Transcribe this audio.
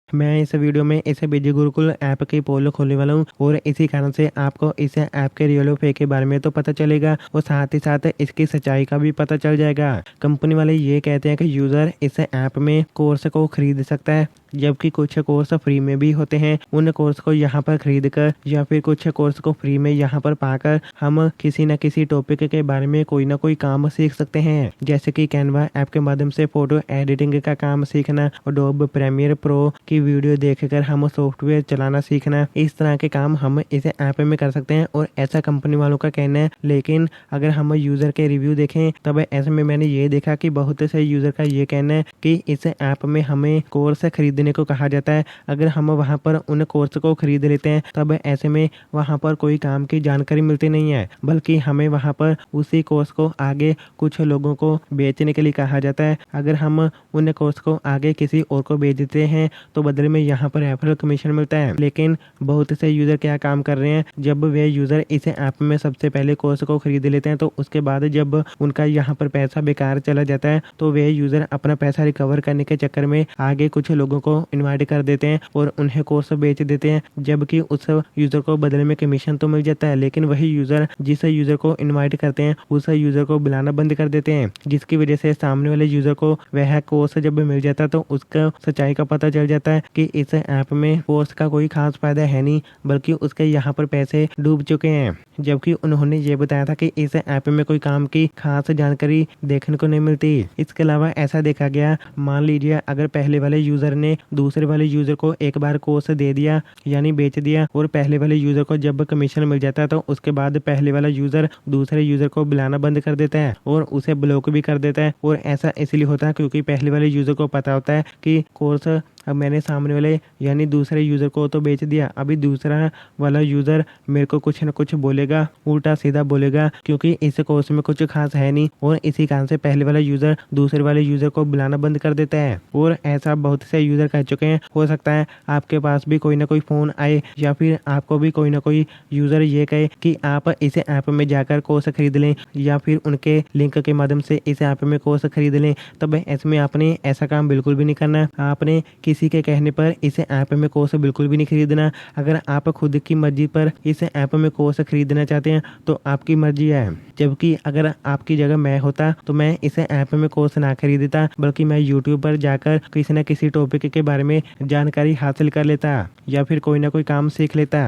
मैं इस वीडियो में इस बीजी गुरुकुल ऐप की पोल खोलने वाला हूँ और इसी कारण से आपको इस ऐप के रियल और फेक के बारे में तो पता चलेगा और साथ ही साथ इसकी सच्चाई का भी पता चल जाएगा। कंपनी वाले ये कहते हैं कि यूजर इस ऐप में कोर्स को खरीद सकता है, जबकि कुछ कोर्स फ्री में भी होते हैं। उन कोर्स को यहाँ पर खरीद कर या फिर कुछ कोर्स को फ्री में यहाँ पर पाकर हम किसी न किसी टॉपिक के बारे में कोई ना कोई काम सीख सकते हैं, जैसे कि कैनवा ऐप के माध्यम से फोटो एडिटिंग का काम सीखना, एडोब प्रीमियर प्रो की वीडियो देखकर हम सॉफ्टवेयर चलाना सीखना। इस तरह के काम हम इस ऐप में कर सकते हैं और ऐसा कंपनी वालों का कहना है। लेकिन अगर हम यूजर के रिव्यू देखें तब ऐसे में मैंने ये देखा कि बहुत से यूजर का ये कहना है कि इस ऐप में हमें कोर्स खरीदने को कहा जाता है। अगर हम वहां पर उन कोर्स को खरीद लेते हैं तब ऐसे में वहां पर कोई काम की जानकारी मिलती नहीं है, बल्कि हमें वहां पर उसी कोर्स को आगे कुछ लोगों को बेचने के लिए कहा जाता है। अगर हम उन कोर्स को आगे किसी और को बेच देते हैं तो बदले में यहाँ पर रेफरल कमीशन मिलता है। लेकिन बहुत से यूजर क्या काम कर रहे हैं, जब वे यूजर इस ऐप में सबसे पहले कोर्स को खरीद लेते हैं तो उसके बाद जब उनका यहाँ पर पैसा बेकार चला जाता है तो वे यूजर अपना पैसा रिकवर करने के चक्कर में आगे कुछ लोगों को इन्वाइट कर देते हैं और उन्हें कोर्स बेच देते हैं, जबकि उस यूजर को बदले में कमीशन तो मिल जाता है। लेकिन वही यूजर जिस यूजर को इन्वाइट करते हैं उस यूजर को बुलाना बंद कर देते हैं, जिसकी वजह से सामने वाले यूजर को वह कोर्स जब मिल जाता है तो उसका सच्चाई का पता चल जाता है कि इस ऐप में कोर्स का कोई खास फायदा है नहीं, बल्कि उसके यहाँ पर पैसे डूब चुके हैं। जबकि उन्होंने ये बताया था कि इस ऐप में कोई काम की खास जानकारी देखने को नहीं मिलती। इसके अलावा ऐसा देखा गया, मान लीजिए अगर पहले वाले यूजर ने दूसरे वाले यूजर को एक बार कोर्स दे दिया यानी बेच दिया और पहले वाले यूजर को जब कमीशन मिल जाता है तो उसके बाद पहले वाला यूजर दूसरे यूजर को बुलाना बंद कर देता है और उसे ब्लॉक भी कर देता है। और ऐसा इसलिए होता है क्योंकि पहले वाले यूजर को पता होता है कि कोर्स अब मैंने सामने वाले यानी दूसरे यूजर को तो बेच दिया, अभी दूसरा वाला यूजर मेरे को कुछ न कुछ बोलेगा, उल्टा सीधा बोलेगा, क्योंकि इस कोर्स में कुछ खास है नहीं। और इसी कारण से पहले वाला यूजर दूसरे वाले यूजर को बुलाना बंद कर देता है। और ऐसा बहुत से यूजर कह चुके हैं। हो सकता है आपके पास भी कोई ना कोई फोन आए या फिर आपको भी कोई ना कोई यूजर ये कहे कि आप इस ऐप में जाकर कोर्स खरीद लें या फिर उनके लिंक के माध्यम से इस ऐप में कोर्स खरीद लें। तब इसमें आपने ऐसा काम बिल्कुल भी नहीं करना। आपने किसी के कहने पर इस ऐप में कोर्स बिल्कुल भी नहीं खरीदना। अगर आप खुद की मर्जी पर इस ऐप में कोर्स खरीदना चाहते हैं तो आपकी मर्जी है, जबकि अगर आपकी जगह मैं होता तो मैं इस ऐप में कोर्स ना खरीदता, बल्कि मैं यूट्यूब पर जाकर किसी न किसी टॉपिक के बारे में जानकारी हासिल कर लेता या फिर कोई ना कोई काम सीख लेता।